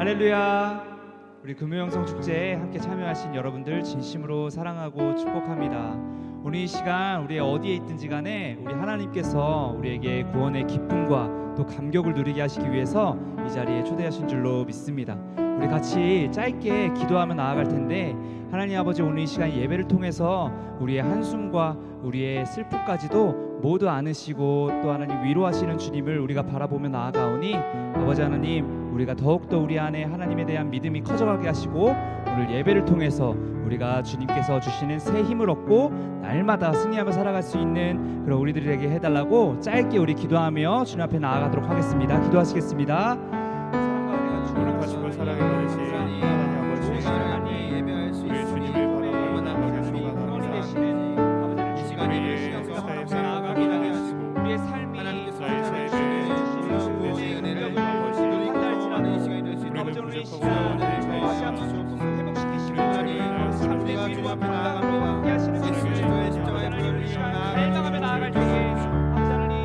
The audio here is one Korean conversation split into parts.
할렐루야. 우리 금요영성 축제에 함께 참여하신 여러분들 진심으로 사랑하고 축복합니다. 오늘 이 시간 우리 어디에 있든지 간에 우리 하나님께서 우리에게 구원의 기쁨과 또 감격을 누리게 하시기 위해서 이 자리에 초대하신 줄로 믿습니다. 우리 같이 짧게 기도하며 나아갈 텐데, 하나님 아버지, 오늘 이 시간 예배를 통해서 우리의 한숨과 우리의 슬픔까지도 모두 안으시고 또 하나님 위로하시는 주님을 우리가 바라보며 나아가오니, 아버지 하나님, 우리가 더욱더 우리 안에 하나님에 대한 믿음이 커져가게 하시고 오늘 예배를 통해서 우리가 주님께서 주시는 새 힘을 얻고 날마다 승리하며 살아갈 수 있는 그런 우리들에게 해달라고 짧게 우리 기도하며 주님 앞에 나아가도록 하겠습니다. 기도하시겠습니다. 사랑과 은혜가 주를 가지고 사랑해 주신 하나님 아버지, 하나님 예배할 수 있는 주님을 바라보며 나아가게 되시는 아버지는 이 시간에 나아가게 하시고 우리의 삶이 하나님께서 주시는 은혜를 판단하는 이 시간이 될 수 있도록 아버지, 오늘 이 시간 다시 한번 조금 회복시키시고 하나님 우리가 주님 앞에 나아갑니다. 예수 그리스도의 십자가의 보혈을 위하여 달려가며 나아갈 때에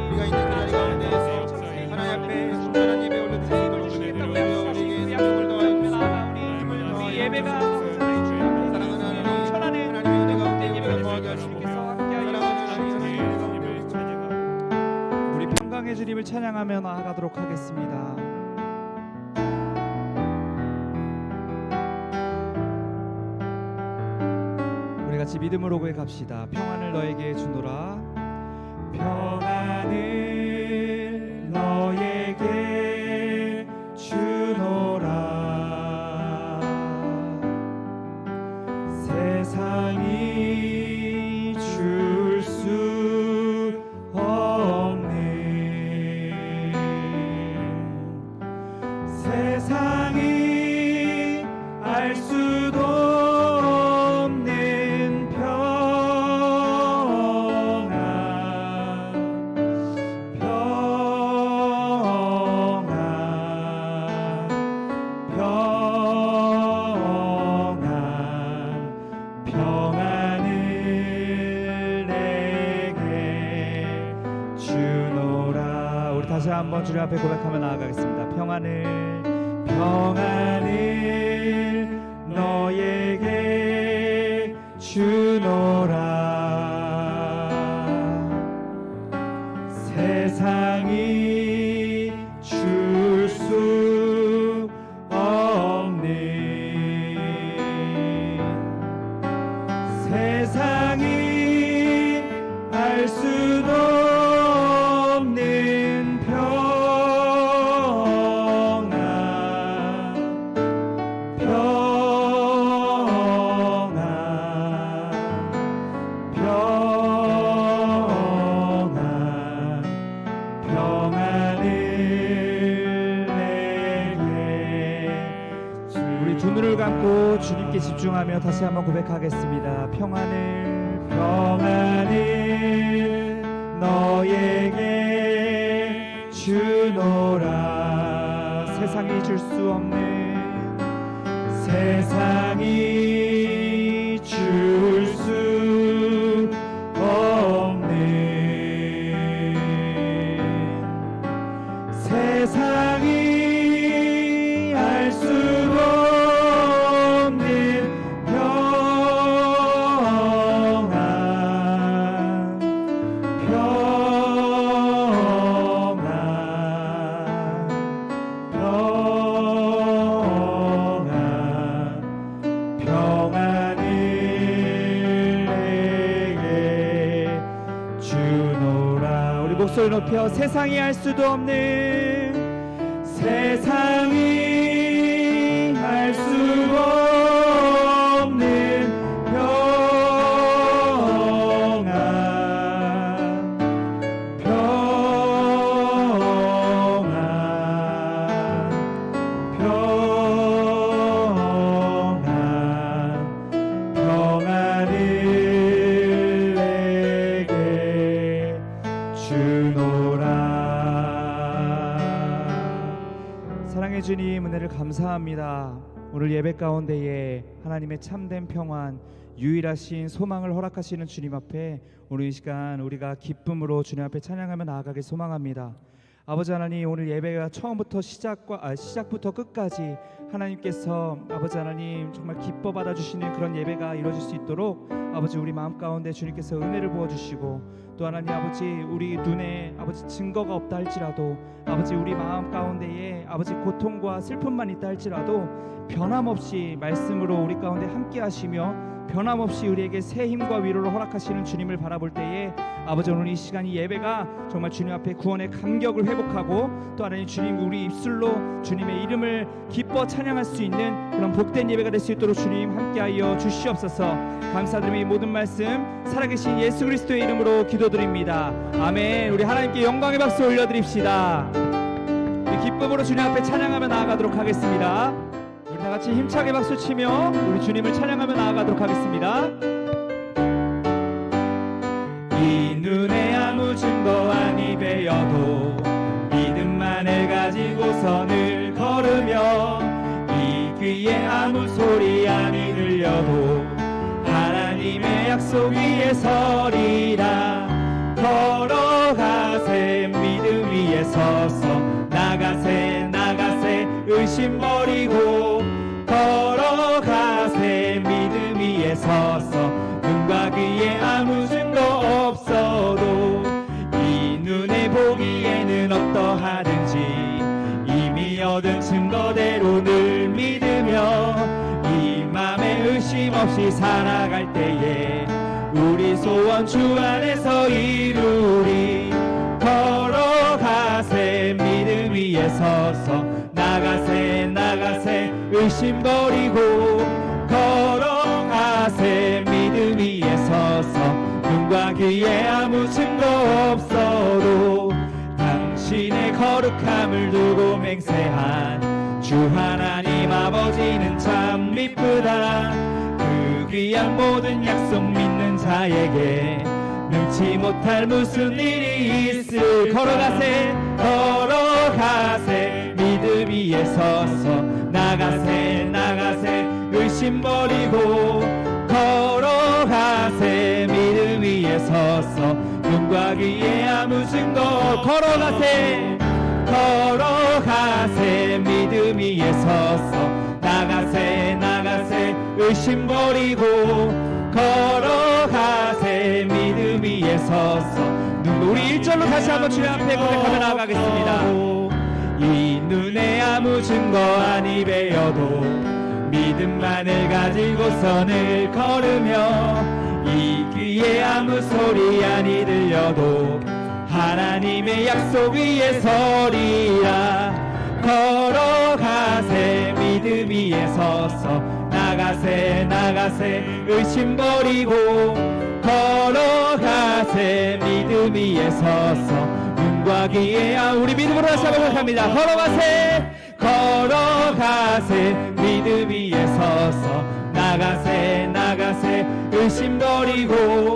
우리가 있는 그 자리 가운데에서 하나님 앞에 순전한 예배 올려드리도록 우리에게 힘을 더하여 주시고 우리 예배가 사랑하는 하나님, 하나님의 은혜 가운데 예배가 더하게 하시고 우리 평강의 주님을 찬양하며 나아가도록 하겠습니다. 우리 같이 믿음으로 고백합시다. 평안을 너에게 주노라. 평안을 너에게 주노라. 세상이 줄 수 없는, 세상이 알 수도 없는 평안, 평안을 내게 주노라. 우리 다시 한번 주님 앞에 고백하며 나아가겠습니다. 평안을 너에게 주노라. 세상이 줄 수 없는, 세상이 알 수도 없는 평안, 평안을 내게. 우리 두 눈을 감고 주님께 집중하며 다시 한번 고백하겠습니다. 평안을 너에게 주노라. 세상이 줄 수 없는, 세상이 줄 수 없는, 세상이 알 수도 없는 평안, 평안을 내게 주노라. 우리 목소리 높여 세상이 알 수도 없는, 세상이 알 수도 없는 평안, 평안을 내게 주노라. 사랑해 주님, 은혜를 감사합니다. 오늘 예배 가운데에 하나님의 참된 평안, 유일하신 소망을 허락하시는 주님 앞에 오늘 이 시간 우리가 기쁨으로 주님 앞에 찬양하며 나아가길 소망합니다. 아버지 하나님, 오늘 예배가 처음부터 시작부터 끝까지 하나님께서 아버지 하나님 정말 기뻐 받아주시는 그런 예배가 이루어질 수 있도록 아버지 우리 마음 가운데 주님께서 은혜를 부어주시고, 또 하나님 아버지 우리 눈에 아버지 증거가 없다 할지라도 아버지 우리 마음 가운데에 아버지 고통과 슬픔만 있다 할지라도 변함없이 말씀으로 우리 가운데 함께 하시며 변함없이 우리에게 새 힘과 위로를 허락하시는 주님을 바라볼 때에 아버지 오늘 이 시간 이 예배가 정말 주님 앞에 구원의 감격을 회복하고, 또 하나님 주님 우리 입술로 주님의 이름을 기뻐 찬양할 수 있는 그런 복된 예배가 될 수 있도록 주님 함께하여 주시옵소서. 감사드리며 이 모든 말씀 살아계신 예수 그리스도의 이름으로 기도드립니다. 아멘. 우리 하나님께 영광의 박수 올려드립시다. 우리 기쁨으로 주님 앞에 찬양하며 나아가도록 하겠습니다. 우리 다 같이 힘차게 박수 치며 우리 주님을 찬양하며 나아가도록 하겠습니다. 이 눈에 아무 증거 아니 배여도 믿음만을 가지고서 늘 걸으며, 이 귀에 아무 소리 아니 들려도 하나님의 약속 위에 서리라. 걸어가세 믿음 위에 서서, 나가세 나가세 의심 버리고, 걸어가세 믿음 위에 서서 눈과 귀에 아무 증거 없어도, 이 눈에 보기에는 어떠하든지 이미 얻은 증거대로 늘 믿으며, 이 맘에 의심 없이 살아갈 때에 우리 소원 주 안에서 이루리. 걸어가세 믿음 위에 서서, 나가세 나가세 의심 버리고, 걸어가세 믿음 위에 서서 눈과 귀에 아무 증거 없어도 당신의 거룩함을 두고 맹세한 주 하나님 아버지는 참 미쁘다. 그 귀한 모든 약속 믿는 자에게 능치 못할 무슨 일이 있을. 걸어가세 걸어가세 믿음 위에 서서, 나가세 나가세 의심 버리고, 걸어가세 믿음 위에 서서 눈과 귀에 아무 증거. 걸어가세 걸어가세 믿음 위에 서서, 나가세 나가세 의심 버리고, 걸어가세 믿음 위에 서서 우리 1절로 다시 한번 주님 앞에 고백하며 나아가겠습니다. 이 눈에 아무 증거 아니 배여도 믿음만을 가지고서 늘 걸으며, 이 귀에 아무 소리 아니 들려도 하나님의 약속 위에 서리라. 걸어가세 믿음 위에 서서, 나가세 나가세 의심 버리고, 걸어가세 믿음 위에 서서 눈과 귀에 우리 믿음으로 다시 한번 고백합니다. 걸어가세 걸어가세 믿음 위에 서서, 나가세 나가세 의심 버리고,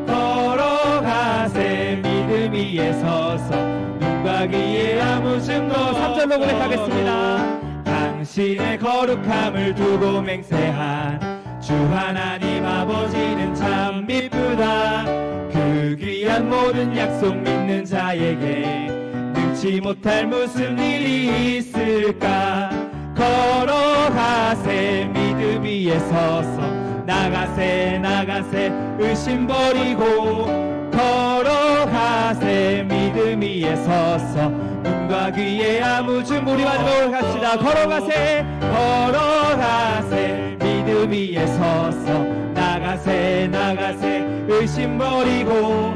걸어가세 믿음 위에 서서 눈과 귀에 아무 증거. 3절로 고백하겠습니다. 당신의 거룩함을 두고 맹세한 주 하나님 아버지는 참 미쁘다. 그 귀한 모든 약속 믿는 자에게 능치 못할 무슨 일이 있을까. 걸어가세 믿음 위에 서서, 나가세 나가세 의심 버리고, 걸어가세 믿음 위에 서서 눈과 귀에 아무 증거. 우리 마지막으로 갑시다. 걸어가세 걸어가세 믿음 위에 서서, 나가세 나가세 의심 버리고,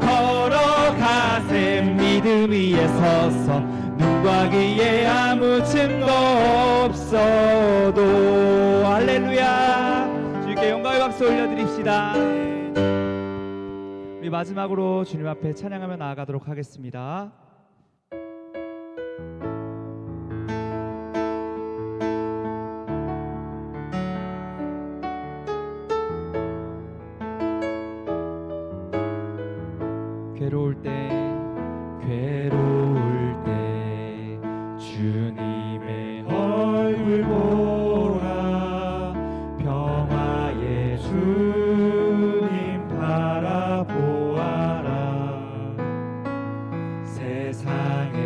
걸어가세 믿음 위에 서서 눈과 귀에 아무 증거 없어도. 할렐루야. 주님께 영광의 박수 올려드립시다. 우리 마지막으로 주님 앞에 찬양하며 나아가도록 하겠습니다. 괴로울 때 주님의 얼굴 보라. 평화의 주님 바라보아라. 세상에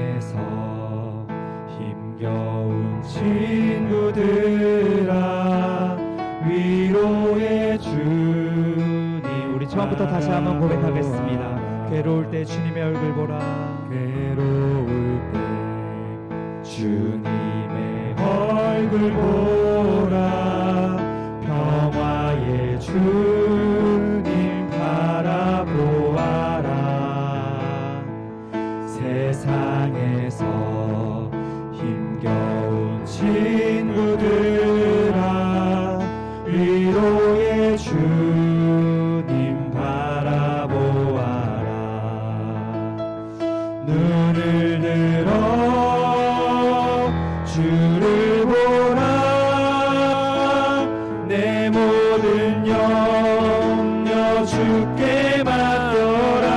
부터 다시 한번 고백하겠습니다. 괴로울 때 주님의 얼굴 보라. 괴로울 때 주님의 얼굴 보라. 평화의 주님 바라보아라. 세상에서 힘겨운 친구들아, 위로의 주님 바라보아라. 눈을 들어 주를 보라. 내 모든 염려 주께 맡겨라.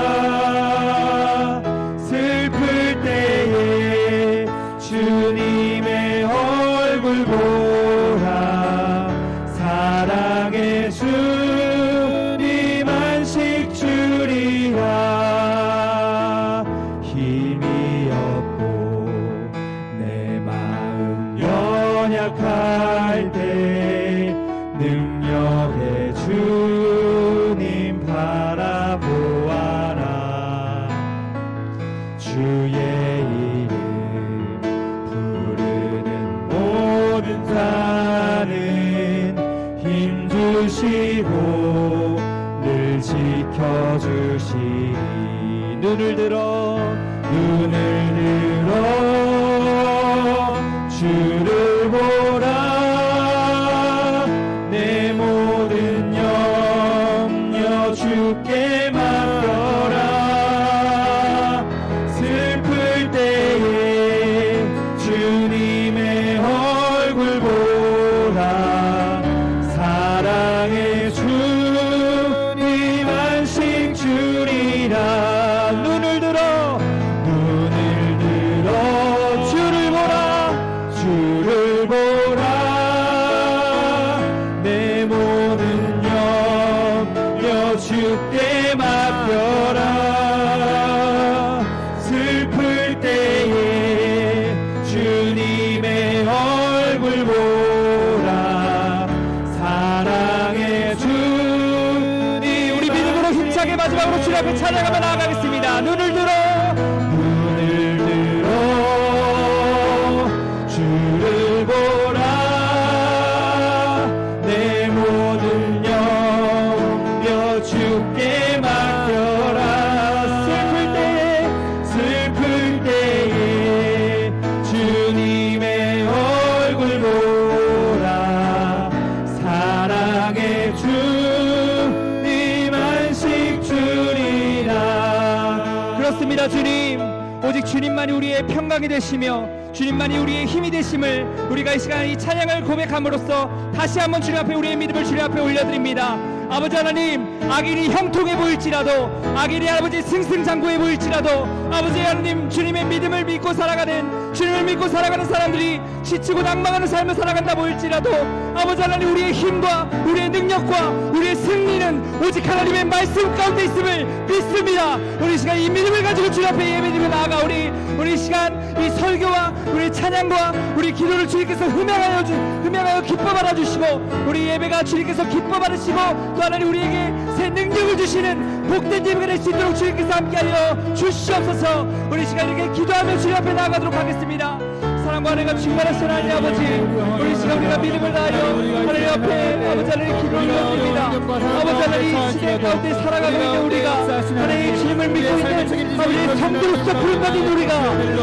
슬플 때에 주님의 얼굴 보라. 사랑의 주님 안식 주리라. 힘이 없고 내 마음 연약할 때 능력의 주님 바라보아라. 주의 이름 부르는 모든 자는 힘주시고 늘 지켜주시리. 눈을 들어 주를 보라. 내 모든 염려 주께 맡겨라. 슬플 때에 주님의 얼굴 보라. 사랑의 주님 안식 주리라. 눈을 들어 주를 보라. 내 모든 염려 주께 맡겨라. 슬플 때에 주님의 얼굴 보라. 사랑의 주님. 우리 믿음으로 힘차게 마지막으로 주님 앞에 찬양하며 나아가겠습니다. 눈을 들어 주를 보라. 내 모든 염려 주께 맡겨라. 슬플 때에 주님의 얼굴 보라. 사랑의 주님 안식 주리라. 그렇습니다. 주님, 오직 주님만이 우리의 평강이 되시며 주님만이 우리의 힘이 되심을 우리가 이 시간 이 찬양을 고백함으로써 다시 한번 주님 앞에 우리의 믿음을 주님 앞에 올려드립니다. 아버지 하나님, 악인이 형통해 보일지라도, 악인이 아버지 승승장구해 보일지라도, 아버지 하나님, 주님의 믿음을 믿고 살아가는, 주님을 믿고 살아가는 사람들이 지치고 낭망하는 삶을 살아간다 보일지라도, 아버지 하나님, 우리의 힘과 우리의 능력과 우리의 승리는 오직 하나님의 말씀 가운데 있음을 믿습니다. 우리 시간 이 믿음을 가지고 주님 앞에 예배드리며 나아가 우리 시간 이 설교와 우리 찬양과 우리 기도를 주님께서 흠양하여 기뻐 받아주시고, 우리 예배가 주님께서 기뻐 받으시고 또 하나님 우리에게 새 능력을 주시는 복된 예배가 될 수 있도록 주님께서 함께하여 주시옵소서. 우리 시간 이렇게 기도하며 주님 앞에 나아가도록 하겠습니다. 사랑과 은혜가 충만하신 하나님 아버지, 우리 시간 우리가 믿음을 다하여 하나님 앞에 아버지 하나님 기도를 드립니다. 아버지 하나님, 시대 가운데 살아가고 있는 우리가 하나님 주님을 믿고 있는 아버지 성도로서 부름받은 우리가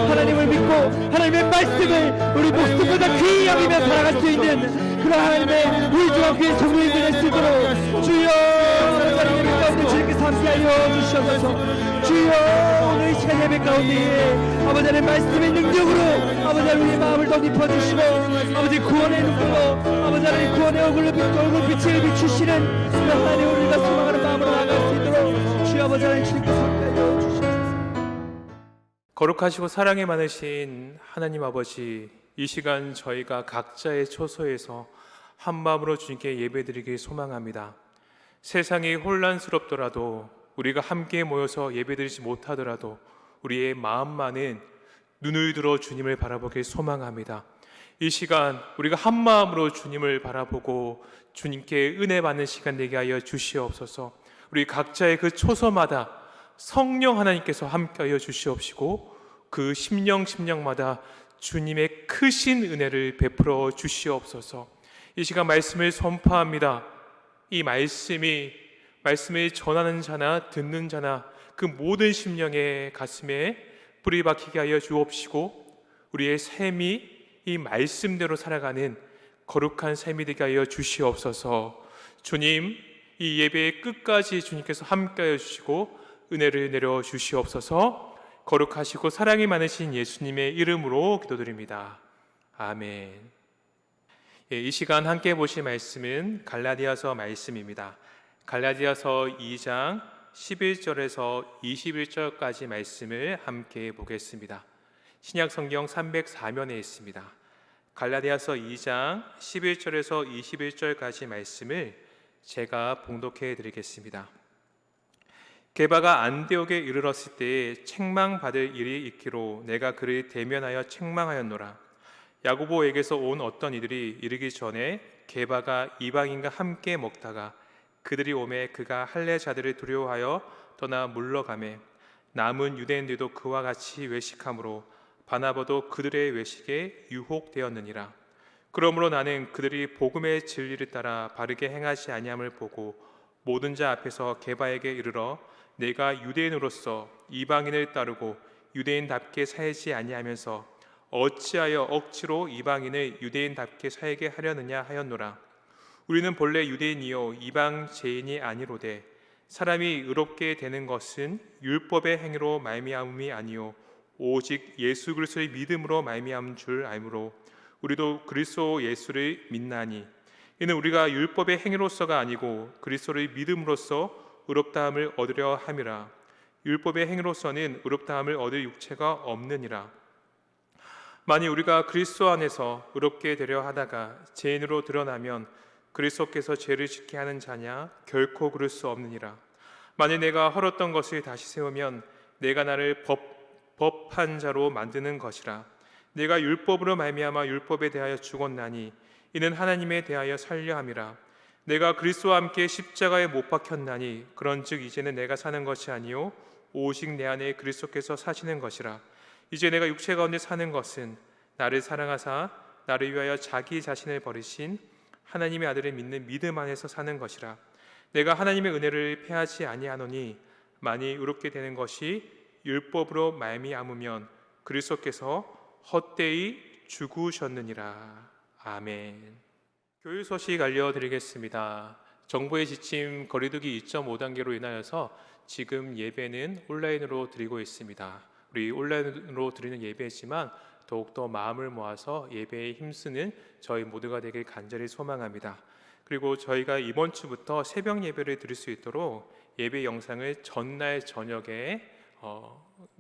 하나님을 믿고 하나님의 말씀을 우리 목숨보다 귀히 여기며 살아갈 수 있는 그런 하나님의 우주와 그의 성도들이 될 수 있도록 주여 하나님 예배 가운데 주님께서 함께하여 주시옵소서. 주여 오늘 이 시간 예배 가운데 아버지 하나님 말씀의 능력으로 아버지 하나님 우리의 마음을 더 딥어주시고 아버지 구원의 눈으로 아버지 하나님 구원의 얼굴빛을 비추시는 그 하나님 우리가 소망하는 마음으로 나아갈 수 있도록 주여 아버지 하나님 주님께서 함께하여 주시옵소서. 거룩하시고 사랑이 많으신 하나님 아버지, 이 시간 저희가 각자의 처소에서 한 마음으로 주님께 예배드리길 소망합니다. 세상이 혼란스럽더라도, 우리가 함께 모여서 예배드리지 못하더라도 우리의 마음만은 눈을 들어 주님을 바라보길 소망합니다. 이 시간 우리가 한 마음으로 주님을 바라보고 주님께 은혜 받는 시간 되게 하여 주시옵소서. 우리 각자의 그 초소마다 성령 하나님께서 함께하여 주시옵시고 그 심령마다 주님의 크신 은혜를 베풀어 주시옵소서. 이 시간 말씀을 선포합니다. 이 말씀을 전하는 자나 듣는 자나 그 모든 심령의 가슴에 뿌리 박히게 하여 주옵시고 우리의 삶이 이 말씀대로 살아가는 거룩한 삶이 되게 하여 주시옵소서. 주님, 이 예배의 끝까지 주님께서 함께하여 주시고 은혜를 내려 주시옵소서. 거룩하시고 사랑이 많으신 예수님의 이름으로 기도드립니다. 아멘. 이 시간 함께 보실 말씀은 갈라디아서 말씀입니다. 갈라디아서 2장 11절에서 21절까지 말씀을 함께 보겠습니다. 신약 성경 304면에 있습니다. 갈라디아서 2장 11절에서 21절까지 말씀을 제가 봉독해 드리겠습니다. 게바가 안디옥에 이르렀을 때에 책망받을 일이 있기로 내가 그를 대면하여 책망하였노라. 야고보에게서 온 어떤 이들이 이르기 전에 게바가 이방인과 함께 먹다가 그들이 오매 그가 할례자들을 두려워하여 떠나 물러가매 남은 유대인들도 그와 같이 외식함으로 바나바도 그들의 외식에 유혹되었느니라. 그러므로 나는 그들이 복음의 진리를 따라 바르게 행하지 아니함을 보고 모든 자 앞에서 게바에게 이르러 내가 유대인으로서 이방인을 따르고 유대인답게 살지 아니하면서 어찌하여 억지로 이방인을 유대인답게 살게 하려느냐 하였노라. 우리는 본래 유대인이요 이방 제인이 아니로되 사람이 의롭게 되는 것은 율법의 행위로 말미암음이 아니요 오직 예수 그리스도의 믿음으로 말미암은 줄 알므로 우리도 그리스도 예수를 믿나니 이는 우리가 율법의 행위로서가 아니고 그리스도를 믿음으로써 의롭다함을 얻으려 함이라. 율법의 행위로서는 의롭다함을 얻을 육체가 없느니라. 만일 우리가 그리스도 안에서 의롭게 되려 하다가 죄인으로 드러나면 그리스도께서 죄를 짓게 하는 자냐? 결코 그럴 수 없느니라. 만일 내가 헐었던 것을 다시 세우면 내가 나를 법한 자로 만드는 것이라. 내가 율법으로 말미암아 율법에 대하여 죽었나니 이는 하나님에 대하여 살려 함이라. 내가 그리스도와 함께 십자가에 못 박혔나니 그런즉 이제는 내가 사는 것이 아니요 오직 내 안에 그리스도께서 사시는 것이라. 이제 내가 육체 가운데 사는 것은 나를 사랑하사 나를 위하여 자기 자신을 버리신 하나님의 아들을 믿는 믿음 안에서 사는 것이라. 내가 하나님의 은혜를 패하지 아니하노니 만일 의롭게 되는 것이 율법으로 말미암으면 그리스도께서 헛되이 죽으셨느니라. 아멘. 교육 소식 알려드리겠습니다. 정부의 지침 거리두기 2.5단계로 인하여서 지금 예배는 온라인으로 드리고 있습니다. 우리 온라인으로 드리는 예배지만 더욱더 마음을 모아서 예배에 힘쓰는 저희 모두가 되길 간절히 소망합니다. 그리고 저희가 이번 주부터 새벽 예배를 드릴 수 있도록 예배 영상을 전날 저녁에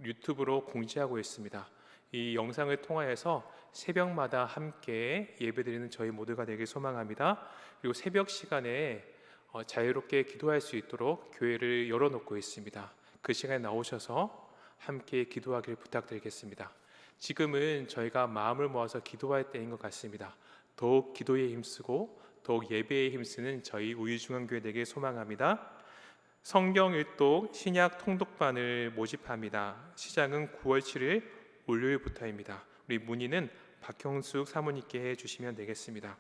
유튜브로 공지하고 있습니다. 이 영상을 통하여서 새벽마다 함께 예배드리는 저희 모두가 되길 소망합니다. 그리고 새벽 시간에 자유롭게 기도할 수 있도록 교회를 열어놓고 있습니다. 그 시간에 나오셔서 함께 기도하길 부탁드리겠습니다. 지금은 저희가 마음을 모아서 기도할 때인 것 같습니다. 더욱 기도에 힘쓰고 더욱 예배에 힘쓰는 저희 우유중앙교회 되길 소망합니다. 성경 일독 신약 통독반을 모집합니다. 시작은 9월 7일 월요일부터입니다. 우리 문의는 박형숙 사모님께 해주시면 되겠습니다.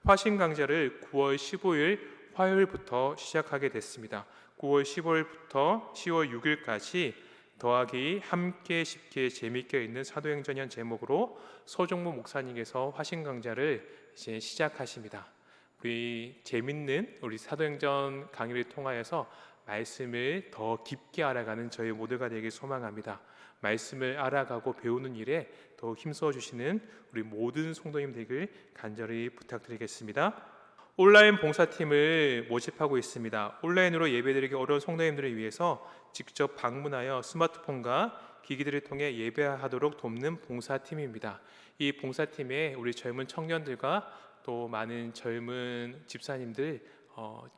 화신 강좌를 9월 15일 화요일부터 시작하게 됐습니다. 9월 15일부터 10월 6일까지 더하기 함께 쉽게 재미있게 읽는 사도행전이란 제목으로 서종무 목사님께서 화신 강좌를 이제 시작하십니다. 우리 재밌는 우리 사도행전 강의를 통하여서 말씀을 더 깊게 알아가는 저희 모두가 되길 소망합니다. 말씀을 알아가고 배우는 일에 더욱 힘써 주시는 우리 모든 성도님 되길 간절히 부탁드리겠습니다. 온라인 봉사팀을 모집하고 있습니다. 온라인으로 예배드리기 어려운 성도님들을 위해서 직접 방문하여 스마트폰과 기기들을 통해 예배하도록 돕는 봉사팀입니다. 이 봉사팀에 우리 젊은 청년들과 또 많은 젊은 집사님들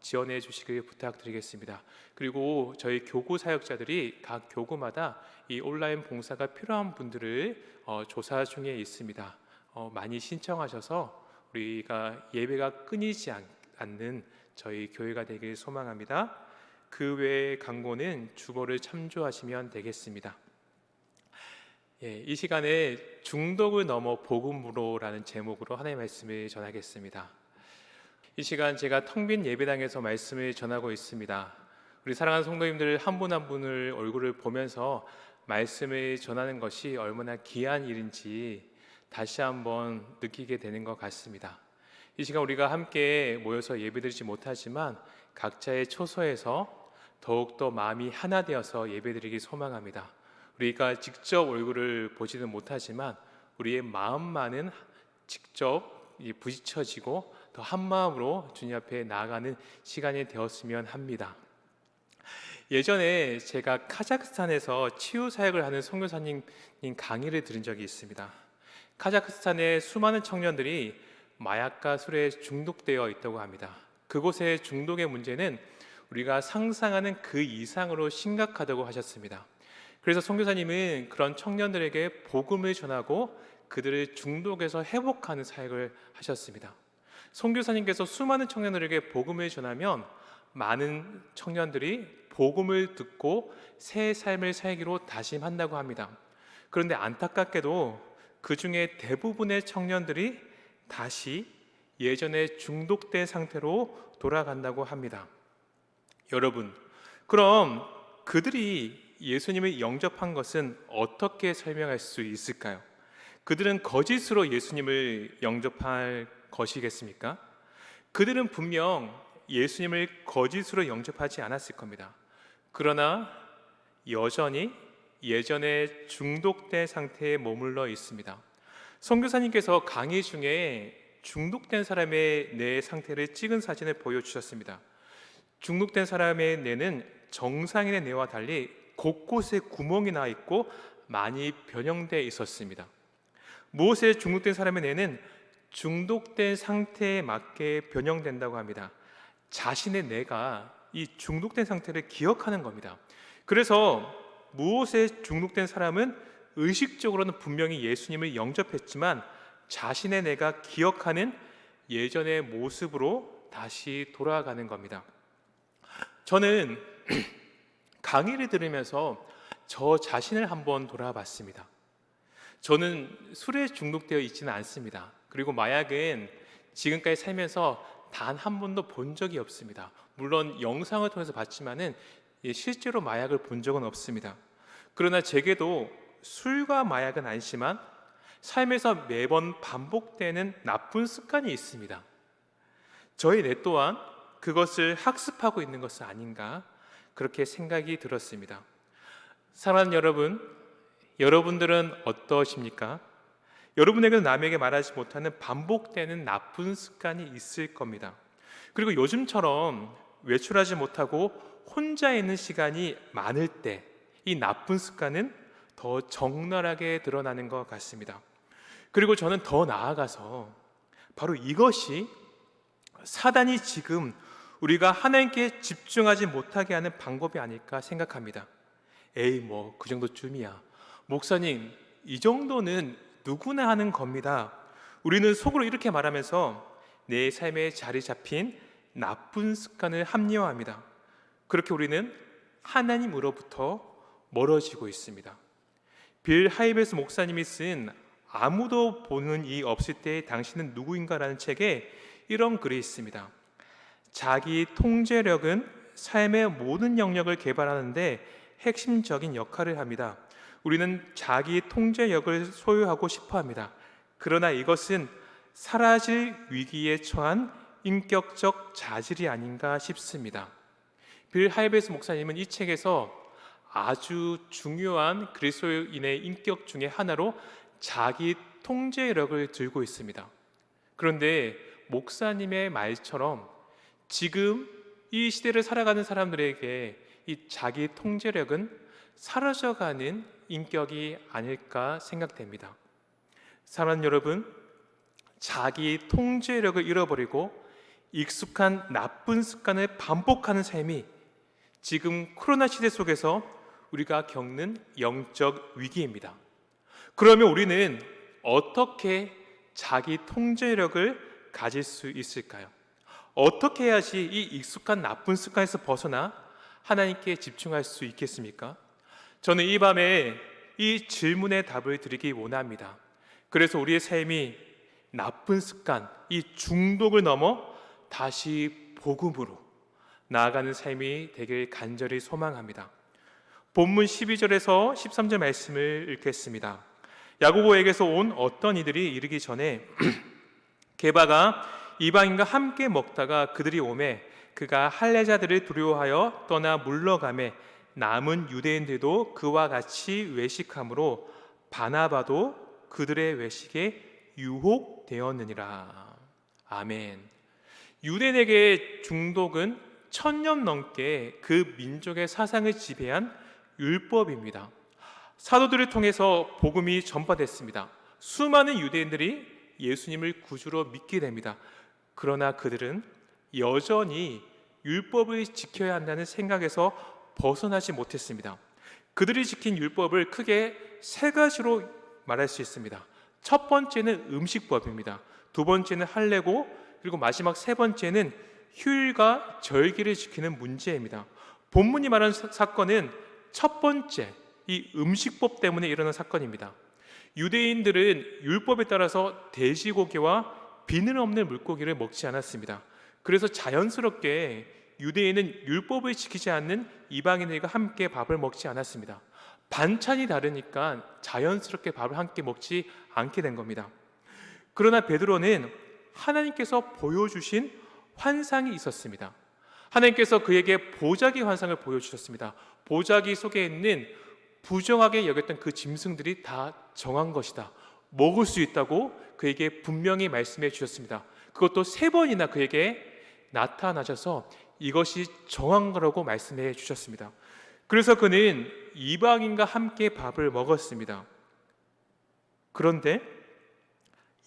지원해 주시길 부탁드리겠습니다. 그리고 저희 교구 사역자들이 각 교구마다 이 온라인 봉사가 필요한 분들을 조사 중에 있습니다. 많이 신청하셔서 우리가 예배가 끊이지 않는 저희 교회가 되길 소망합니다. 그 외의 강고는 주보를 참조하시면 되겠습니다. 이 시간에 중독을 넘어 복음으로라는 제목으로 하나님의 말씀을 전하겠습니다. 이 시간 제가 텅 빈 예배당에서 말씀을 전하고 있습니다. 우리 사랑하는 성도님들 한 분 한 분을 얼굴을 보면서 말씀을 전하는 것이 얼마나 귀한 일인지 다시 한번 느끼게 되는 것 같습니다. 이 시간 우리가 함께 모여서 예배드리지 못하지만 각자의 초소에서 더욱더 마음이 하나 되어서 예배드리기 소망합니다. 우리가 직접 얼굴을 보지는 못하지만 우리의 마음만은 직접 부딪혀지고 더 한마음으로 주님 앞에 나아가는 시간이 되었으면 합니다. 예전에 제가 카자흐스탄에서 치유 사역을 하는 선교사님 강의를 들은 적이 있습니다. 카자흐스탄의 수많은 청년들이 마약과 술에 중독되어 있다고 합니다. 그곳의 중독의 문제는 우리가 상상하는 그 이상으로 심각하다고 하셨습니다. 그래서 선교사님은 그런 청년들에게 복음을 전하고 그들을 중독에서 회복하는 사역을 하셨습니다. 선교사님께서 수많은 청년들에게 복음을 전하면 많은 청년들이 복음을 듣고 새 삶을 살기로 다짐한다고 합니다. 그런데 안타깝게도 그 중에 대부분의 청년들이 다시 예전에 중독된 상태로 돌아간다고 합니다. 여러분, 그럼 그들이 예수님을 영접한 것은 어떻게 설명할 수 있을까요? 그들은 거짓으로 예수님을 영접할 것이겠습니까? 그들은 분명 예수님을 거짓으로 영접하지 않았을 겁니다. 그러나 여전히 예전에 중독된 상태에 머물러 있습니다. 선교사님께서 강의 중에 중독된 사람의 뇌 상태를 찍은 사진을 보여주셨습니다. 중독된 사람의 뇌는 정상인의 뇌와 달리 곳곳에 구멍이 나 있고 많이 변형되어 있었습니다. 무엇에 중독된 사람의 뇌는 중독된 상태에 맞게 변형된다고 합니다. 자신의 뇌가 이 중독된 상태를 기억하는 겁니다. 그래서 무엇에 중독된 사람은 의식적으로는 분명히 예수님을 영접했지만 자신의 뇌가 기억하는 예전의 모습으로 다시 돌아가는 겁니다. 저는 강의를 들으면서 저 자신을 한번 돌아봤습니다. 저는 술에 중독되어 있지는 않습니다. 그리고 마약은 지금까지 살면서 단 한 번도 본 적이 없습니다. 물론 영상을 통해서 봤지만은 실제로 마약을 본 적은 없습니다. 그러나 제게도 술과 마약은 아니지만 삶에서 매번 반복되는 나쁜 습관이 있습니다. 저희 뇌 또한 그것을 학습하고 있는 것은 아닌가 그렇게 생각이 들었습니다. 사랑하는 여러분, 여러분들은 어떠십니까? 여러분에게는 남에게 말하지 못하는 반복되는 나쁜 습관이 있을 겁니다. 그리고 요즘처럼 외출하지 못하고 혼자 있는 시간이 많을 때 이 나쁜 습관은 더 적나라하게 드러나는 것 같습니다. 그리고 저는 더 나아가서 바로 이것이 사단이 지금 우리가 하나님께 집중하지 못하게 하는 방법이 아닐까 생각합니다. 에이 뭐 그 정도쯤이야. 목사님 이 정도는 누구나 하는 겁니다. 우리는 속으로 이렇게 말하면서 내 삶에 자리 잡힌 나쁜 습관을 합리화합니다. 그렇게 우리는 하나님으로부터 멀어지고 있습니다. 빌 하이베스 목사님이 쓴 아무도 보는 이 없을 때 당신은 누구인가라는 책에 이런 글이 있습니다. 자기 통제력은 삶의 모든 영역을 개발하는데 핵심적인 역할을 합니다. 우리는 자기 통제력을 소유하고 싶어 합니다. 그러나 이것은 사라질 위기에 처한 인격적 자질이 아닌가 싶습니다. 빌 하이베스 목사님은 이 책에서 아주 중요한 그리스도인의 인격 중에 하나로 자기 통제력을 들고 있습니다. 그런데 목사님의 말처럼 지금 이 시대를 살아가는 사람들에게 이 자기 통제력은 사라져가는 인격이 아닐까 생각됩니다. 사랑하는 여러분, 자기 통제력을 잃어버리고 익숙한 나쁜 습관을 반복하는 삶이 지금 코로나 시대 속에서 우리가 겪는 영적 위기입니다. 그러면 우리는 어떻게 자기 통제력을 가질 수 있을까요? 어떻게 해야지 이 익숙한 나쁜 습관에서 벗어나 하나님께 집중할 수 있겠습니까? 저는 이 밤에 이 질문에 답을 드리기 원합니다. 그래서 우리의 삶이 나쁜 습관, 이 중독을 넘어 다시 복음으로 나아가는 삶이 되길 간절히 소망합니다. 본문 12절에서 13절 말씀을 읽겠습니다. 야고보에게서 온 어떤 이들이 이르기 전에 게바가 이방인과 함께 먹다가 그들이 오매 그가 할례자들을 두려워하여 떠나 물러가매 남은 유대인들도 그와 같이 외식함으로 바나바도 그들의 외식에 유혹되었느니라. 아멘. 유대인에게 중독은 1000년 넘게 그 민족의 사상을 지배한 율법입니다. 사도들을 통해서 복음이 전파됐습니다. 수많은 유대인들이 예수님을 구주로 믿게 됩니다. 그러나 그들은 여전히 율법을 지켜야 한다는 생각에서 벗어나지 못했습니다. 그들이 지킨 율법을 크게 세 가지로 말할 수 있습니다. 첫 번째는 음식법입니다. 두 번째는 할례고, 그리고 마지막 세 번째는 휴일과 절기를 지키는 문제입니다. 본문이 말하는 사건은 첫 번째, 이 음식법 때문에 일어난 사건입니다. 유대인들은 율법에 따라서 돼지고기와 비늘 없는 물고기를 먹지 않았습니다. 그래서 자연스럽게 유대인은 율법을 지키지 않는 이방인들과 함께 밥을 먹지 않았습니다. 반찬이 다르니까 자연스럽게 밥을 함께 먹지 않게 된 겁니다. 그러나 베드로는 하나님께서 보여주신 환상이 있었습니다. 하나님께서 그에게 보자기 환상을 보여주셨습니다. 보자기 속에 있는 부정하게 여겼던 그 짐승들이 다 정한 것이다, 먹을 수 있다고 그에게 분명히 말씀해 주셨습니다. 그것도 3번이나 그에게 나타나셔서 이것이 정한 거라고 말씀해 주셨습니다. 그래서 그는 이방인과 함께 밥을 먹었습니다. 그런데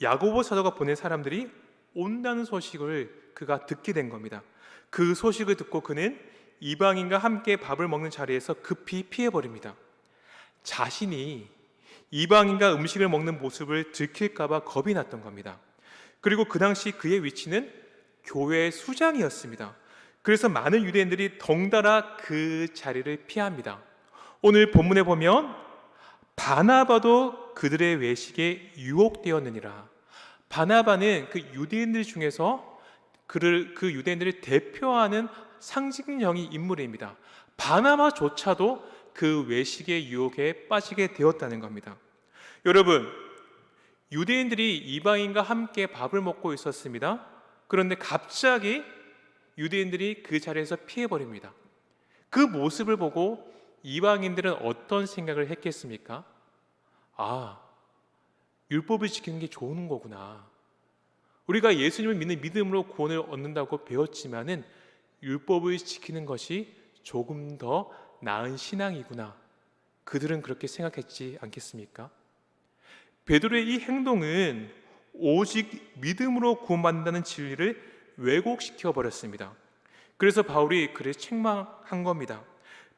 야고보 사도가 보낸 사람들이 온다는 소식을 그가 듣게 된 겁니다. 그 소식을 듣고 그는 이방인과 함께 밥을 먹는 자리에서 급히 피해버립니다. 자신이 이방인과 음식을 먹는 모습을 들킬까 봐 겁이 났던 겁니다. 그리고 그 당시 그의 위치는 교회 수장이었습니다. 그래서 많은 유대인들이 덩달아 그 자리를 피합니다. 오늘 본문에 보면 바나바도 그들의 외식에 유혹되었느니라. 바나바는 그 유대인들 중에서 그 유대인들을 대표하는 상징형의 인물입니다. 바나바조차도 그 외식의 유혹에 빠지게 되었다는 겁니다. 여러분, 유대인들이 이방인과 함께 밥을 먹고 있었습니다. 그런데 갑자기 유대인들이 그 자리에서 피해버립니다. 그 모습을 보고 이방인들은 어떤 생각을 했겠습니까? 아, 율법을 지키는 게 좋은 거구나. 우리가 예수님을 믿는 믿음으로 구원을 얻는다고 배웠지만은 율법을 지키는 것이 조금 더 나은 신앙이구나. 그들은 그렇게 생각했지 않겠습니까? 베드로의 이 행동은 오직 믿음으로 구원받는다는 진리를 왜곡시켜 버렸습니다. 그래서 바울이 그를 책망한 겁니다.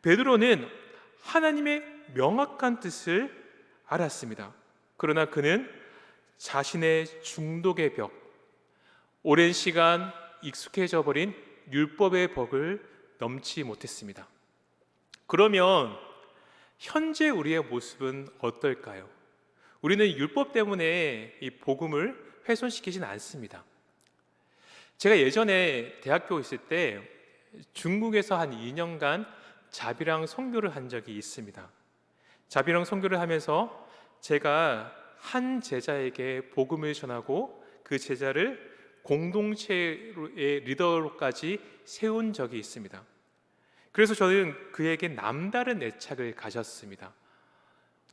베드로는 하나님의 명확한 뜻을 알았습니다. 그러나 그는 자신의 중독의 벽, 오랜 시간 익숙해져 버린 율법의 벽을 넘지 못했습니다. 그러면 현재 우리의 모습은 어떨까요? 우리는 율법 때문에 이 복음을 훼손시키진 않습니다. 제가 예전에 대학교 있을 때 중국에서 한 2년간 자비랑 선교를 한 적이 있습니다. 자비랑 선교를 하면서 제가 한 제자에게 복음을 전하고 그 제자를 공동체의 리더로까지 세운 적이 있습니다. 그래서 저는 그에게 남다른 애착을 가졌습니다.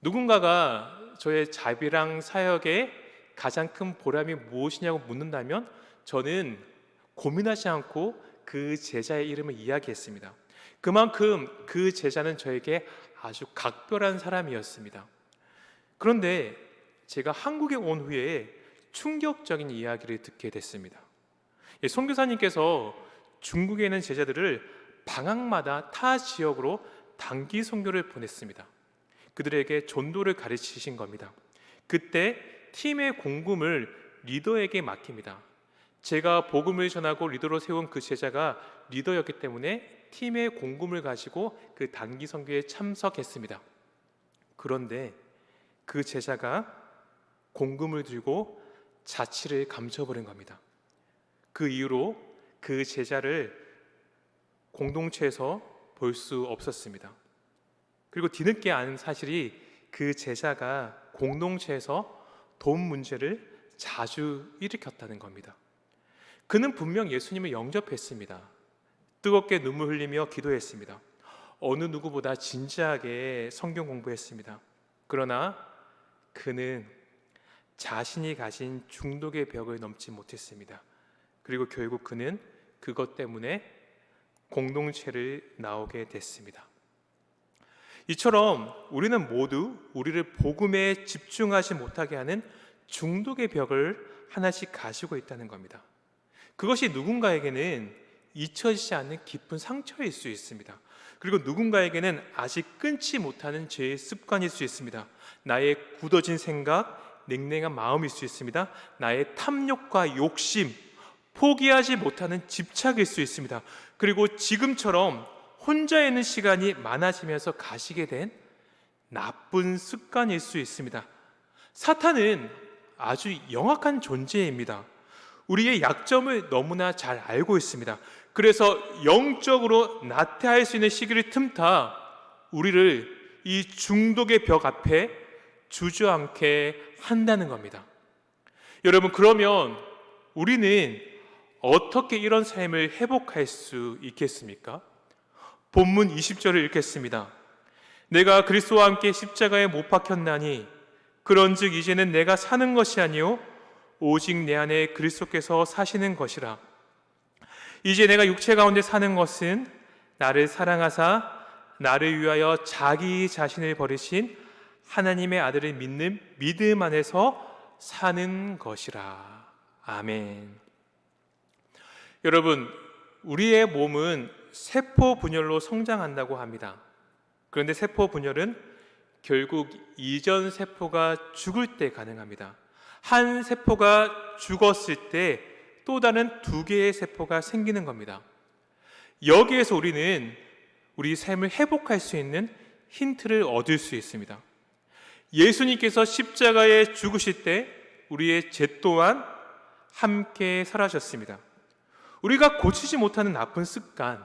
누군가가 저의 자비랑 사역의 가장 큰 보람이 무엇이냐고 묻는다면 저는 고민하지 않고 그 제자의 이름을 이야기했습니다. 그만큼 그 제자는 저에게 아주 각별한 사람이었습니다. 그런데 제가 한국에 온 후에 충격적인 이야기를 듣게 됐습니다. 선교사님께서 중국에 있는 제자들을 방학마다 타 지역으로 단기 선교를 보냈습니다. 그들에게 전도를 가르치신 겁니다. 그때 팀의 공금을 리더에게 맡깁니다. 제가 복음을 전하고 리더로 세운 그 제자가 리더였기 때문에 팀의 공금을 가지고 그 단기 선교에 참석했습니다. 그런데 그 제자가 공금을 들고 자취를 감춰버린 겁니다. 그 이후로 그 제자를 공동체에서 볼 수 없었습니다. 그리고 뒤늦게 아는 사실이 그 제자가 공동체에서 돈 문제를 자주 일으켰다는 겁니다. 그는 분명 예수님을 영접했습니다. 뜨겁게 눈물 흘리며 기도했습니다. 어느 누구보다 진지하게 성경 공부했습니다. 그러나 그는 자신이 가진 중독의 벽을 넘지 못했습니다. 그리고 결국 그는 그것 때문에 공동체를 나오게 됐습니다. 이처럼 우리는 모두 우리를 복음에 집중하지 못하게 하는 중독의 벽을 하나씩 가지고 있다는 겁니다. 그것이 누군가에게는 잊혀지지 않는 깊은 상처일 수 있습니다. 그리고 누군가에게는 아직 끊지 못하는 죄의 습관일 수 있습니다. 나의 굳어진 생각, 냉랭한 마음일 수 있습니다. 나의 탐욕과 욕심, 포기하지 못하는 집착일 수 있습니다. 그리고 지금처럼 혼자 있는 시간이 많아지면서 가시게 된 나쁜 습관일 수 있습니다. 사탄은 아주 영악한 존재입니다. 우리의 약점을 너무나 잘 알고 있습니다. 그래서 영적으로 나태할 수 있는 시기를 틈타 우리를 이 중독의 벽 앞에 주저앉게 한다는 겁니다. 여러분, 그러면 우리는 어떻게 이런 삶을 회복할 수 있겠습니까? 본문 20절을 읽겠습니다. 내가 그리스도와 함께 십자가에 못 박혔나니 그런즉 이제는 내가 사는 것이 아니요 오직 내 안에 그리스도께서 사시는 것이라. 이제 내가 육체 가운데 사는 것은 나를 사랑하사 나를 위하여 자기 자신을 버리신 하나님의 아들을 믿는 믿음 안에서 사는 것이라. 아멘. 여러분, 우리의 몸은 세포 분열로 성장한다고 합니다. 그런데 세포 분열은 결국 이전 세포가 죽을 때 가능합니다. 한 세포가 죽었을 때 또 다른 두 개의 세포가 생기는 겁니다. 여기에서 우리는 우리 삶을 회복할 수 있는 힌트를 얻을 수 있습니다. 예수님께서 십자가에 죽으실 때 우리의 죄 또한 함께 사라졌습니다. 우리가 고치지 못하는 나쁜 습관,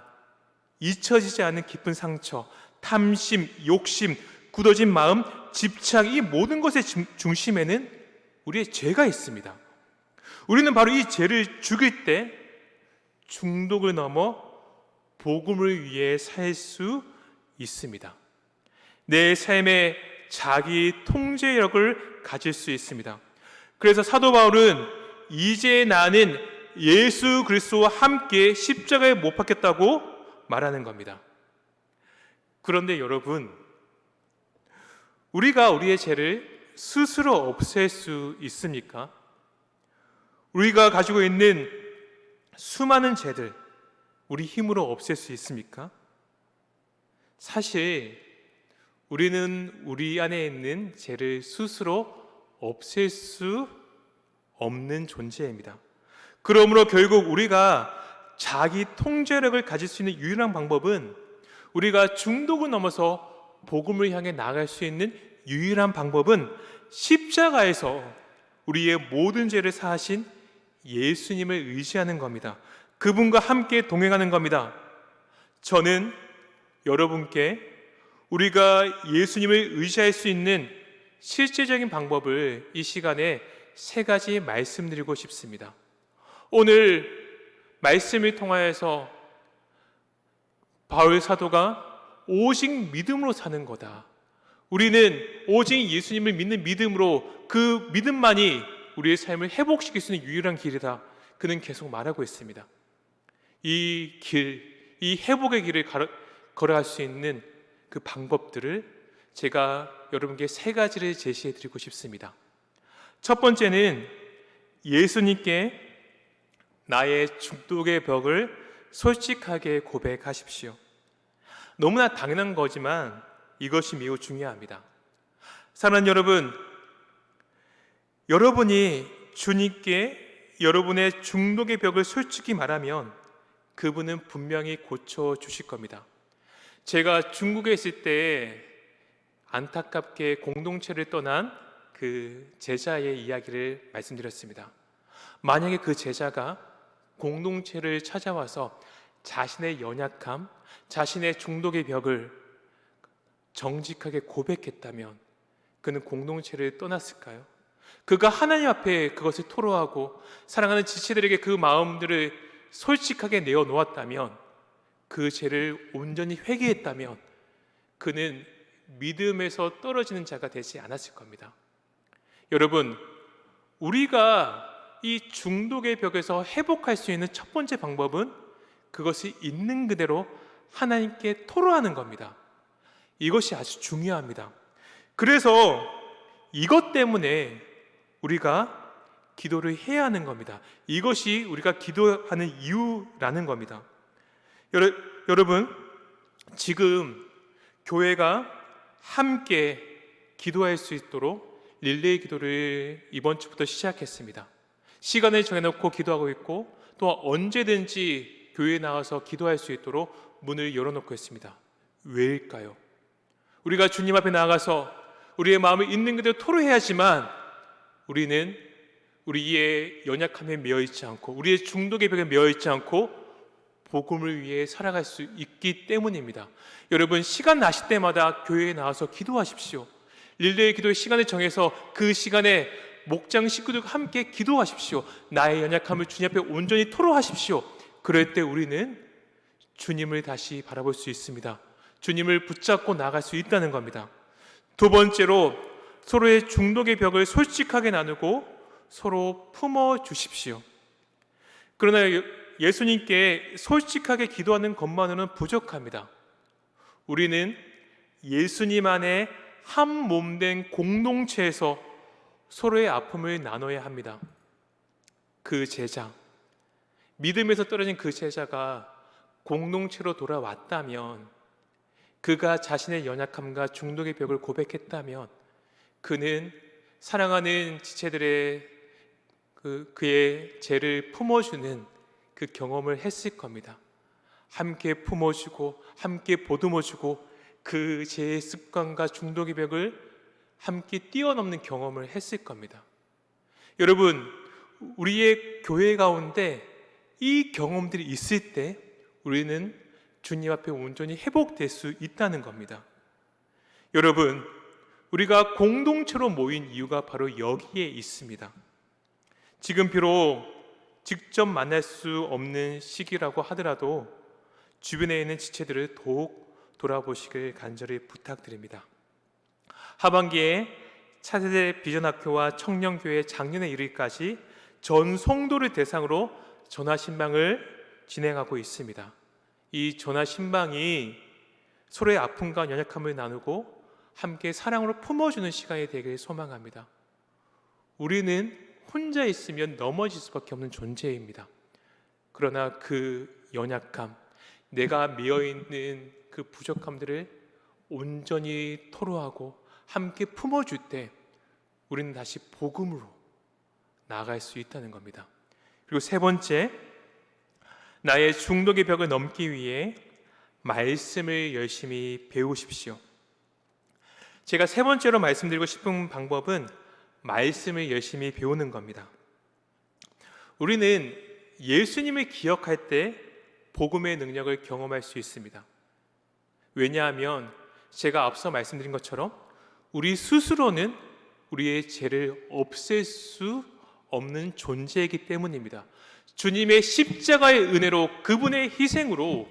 잊혀지지 않는 깊은 상처, 탐심, 욕심, 굳어진 마음, 집착, 이 모든 것의 중심에는 우리의 죄가 있습니다. 우리는 바로 이 죄를 죽일 때 중독을 넘어 복음을 위해 살 수 있습니다. 내 삶의 자기 통제력을 가질 수 있습니다. 그래서 사도 바울은 이제 나는 예수 그리스도와 함께 십자가에 못 박혔다고 말하는 겁니다. 그런데 여러분, 우리가 우리의 죄를 스스로 없앨 수 있습니까? 우리가 가지고 있는 수많은 죄들, 우리 힘으로 없앨 수 있습니까? 사실 우리는 우리 안에 있는 죄를 스스로 없앨 수 없는 존재입니다. 그러므로 결국 우리가 자기 통제력을 가질 수 있는 유일한 방법은, 우리가 중독을 넘어서 복음을 향해 나아갈 수 있는 유일한 방법은 십자가에서 우리의 모든 죄를 사하신 예수님을 의지하는 겁니다. 그분과 함께 동행하는 겁니다. 저는 여러분께 우리가 예수님을 의지할 수 있는 실제적인 방법을 이 시간에 3가지 말씀드리고 싶습니다. 오늘 말씀을 통하여서 바울 사도가 오직 믿음으로 사는 거다, 우리는 오직 예수님을 믿는 믿음으로, 그 믿음만이 우리의 삶을 회복시킬 수 있는 유일한 길이다, 그는 계속 말하고 있습니다. 이 길, 이 회복의 길을 걸어갈 수 있는 그 방법들을 제가 여러분께 3가지를 제시해 드리고 싶습니다. 첫 번째는 예수님께 나의 중독의 벽을 솔직하게 고백하십시오. 너무나 당연한 거지만 이것이 매우 중요합니다. 사랑하는 여러분, 여러분이 주님께 여러분의 중독의 벽을 솔직히 말하면 그분은 분명히 고쳐 주실 겁니다. 제가 중국에 있을 때 안타깝게 공동체를 떠난 그 제자의 이야기를 말씀드렸습니다. 만약에 그 제자가 공동체를 찾아와서 자신의 연약함, 자신의 중독의 벽을 정직하게 고백했다면 그는 공동체를 떠났을까요? 그가 하나님 앞에 그것을 토로하고 사랑하는 지체들에게 그 마음들을 솔직하게 내어놓았다면, 그 죄를 온전히 회개했다면 그는 믿음에서 떨어지는 자가 되지 않았을 겁니다. 여러분, 우리가 이 중독의 벽에서 회복할 수 있는 첫 번째 방법은 그것이 있는 그대로 하나님께 토로하는 겁니다. 이것이 아주 중요합니다. 그래서 이것 때문에 우리가 기도를 해야 하는 겁니다. 이것이 우리가 기도하는 이유라는 겁니다. 여러분, 지금 교회가 함께 기도할 수 있도록 릴레이 기도를 이번 주부터 시작했습니다. 시간을 정해놓고 기도하고 있고, 또 언제든지 교회에 나와서 기도할 수 있도록 문을 열어놓고 있습니다. 왜일까요? 우리가 주님 앞에 나아가서 우리의 마음을 있는 그대로 토로해야지만 우리는 우리의 연약함에 매여있지 않고, 우리의 중독의 벽에 매여있지 않고 복음을 위해 살아갈 수 있기 때문입니다. 여러분, 시간 나실 때마다 교회에 나와서 기도하십시오. 릴레이 기도의 시간을 정해서 그 시간에 목장 식구들과 함께 기도하십시오. 나의 연약함을 주님 앞에 온전히 토로하십시오. 그럴 때 우리는 주님을 다시 바라볼 수 있습니다. 주님을 붙잡고 나갈 수 있다는 겁니다. 두 번째로, 서로의 중독의 벽을 솔직하게 나누고 서로 품어 주십시오. 그러나 예수님께 솔직하게 기도하는 것만으로는 부족합니다. 우리는 예수님 안에 한 몸된 공동체에서 서로의 아픔을 나눠야 합니다. 그 제자, 믿음에서 떨어진 그 제자가 공동체로 돌아왔다면, 그가 자신의 연약함과 중독의 벽을 고백했다면 그는 사랑하는 지체들의 그의 죄를 품어주는 그 경험을 했을 겁니다. 함께 품어주고 함께 보듬어주고 그 죄의 습관과 중독의 벽을 함께 뛰어넘는 경험을 했을 겁니다. 여러분, 우리의 교회 가운데 이 경험들이 있을 때 우리는 주님 앞에 온전히 회복될 수 있다는 겁니다. 여러분, 우리가 공동체로 모인 이유가 바로 여기에 있습니다. 지금 비록 직접 만날 수 없는 시기라고 하더라도 주변에 있는 지체들을 더욱 돌아보시길 간절히 부탁드립니다. 하반기에 차세대 비전학교와 청년교회 작년에 이르기까지 전 성도를 대상으로 전화신방을 진행하고 있습니다. 이 전화신방이 서로의 아픔과 연약함을 나누고 함께 사랑으로 품어주는 시간이 되길 소망합니다. 우리는 혼자 있으면 넘어질 수밖에 없는 존재입니다. 그러나 그 연약함, 내가 매여있는 그 부족함들을 온전히 토로하고 함께 품어줄 때 우리는 다시 복음으로 나아갈 수 있다는 겁니다. 그리고 세 번째, 나의 중독의 벽을 넘기 위해 말씀을 열심히 배우십시오. 제가 세 번째로 말씀드리고 싶은 방법은 말씀을 열심히 배우는 겁니다. 우리는 예수님을 기억할 때 복음의 능력을 경험할 수 있습니다. 왜냐하면 제가 앞서 말씀드린 것처럼 우리 스스로는 우리의 죄를 없앨 수 없는 존재이기 때문입니다. 주님의 십자가의 은혜로, 그분의 희생으로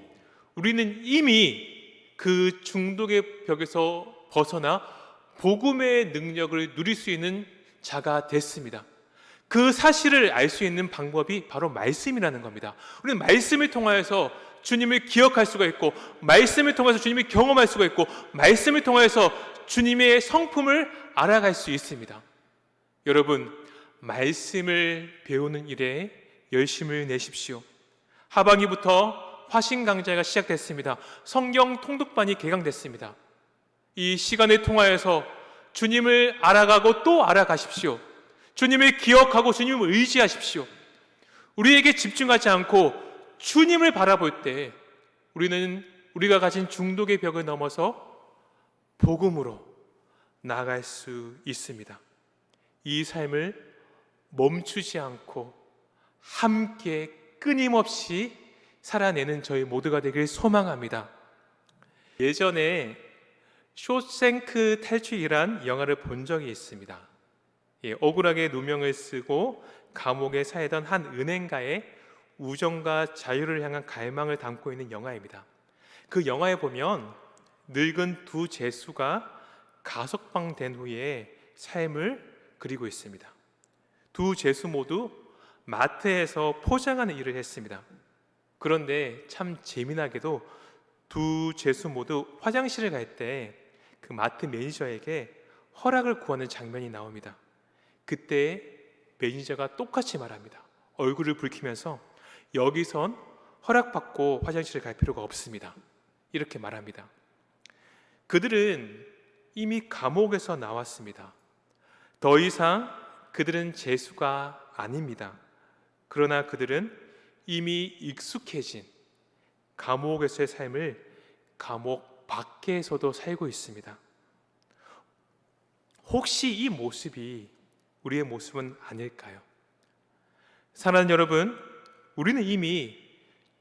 우리는 이미 그 중독의 벽에서 벗어나 복음의 능력을 누릴 수 있는 자가 됐습니다. 그 사실을 알 수 있는 방법이 바로 말씀이라는 겁니다. 우리는 말씀을 통하여서 주님을 기억할 수가 있고, 말씀을 통해서 주님을 경험할 수가 있고, 말씀을 통해서 주님의 성품을 알아갈 수 있습니다. 여러분, 말씀을 배우는 일에 열심을 내십시오. 하반기부터 화신 강좌가 시작됐습니다. 성경 통독반이 개강됐습니다. 이 시간을 통하여서 주님을 알아가고 또 알아가십시오. 주님을 기억하고 주님을 의지하십시오. 우리에게 집중하지 않고 주님을 바라볼 때 우리는 우리가 가진 중독의 벽을 넘어서 복음으로 나아갈 수 있습니다. 이 삶을 멈추지 않고 함께 끊임없이 살아내는 저희 모두가 되길 소망합니다. 예전에 쇼생크 탈출이란 영화를 본 적이 있습니다. 억울하게 누명을 쓰고 감옥에 사이던 한 은행가의 우정과 자유를 향한 갈망을 담고 있는 영화입니다. 그 영화에 보면 늙은 두 제수가 가석방된 후에 삶을 그리고 있습니다. 두 제수 모두 마트에서 포장하는 일을 했습니다. 그런데 참 재미나게도 두 제수 모두 화장실을 갈 때 그 마트 매니저에게 허락을 구하는 장면이 나옵니다. 그때 매니저가 똑같이 말합니다. 얼굴을 붉히면서 여기선 허락받고 화장실을 갈 필요가 없습니다. 이렇게 말합니다. 그들은 이미 감옥에서 나왔습니다. 더 이상 그들은 제수가 아닙니다. 그러나 그들은 이미 익숙해진 감옥에서의 삶을 감옥 밖에서도 살고 있습니다. 혹시 이 모습이 우리의 모습은 아닐까요? 사랑하는 여러분, 우리는 이미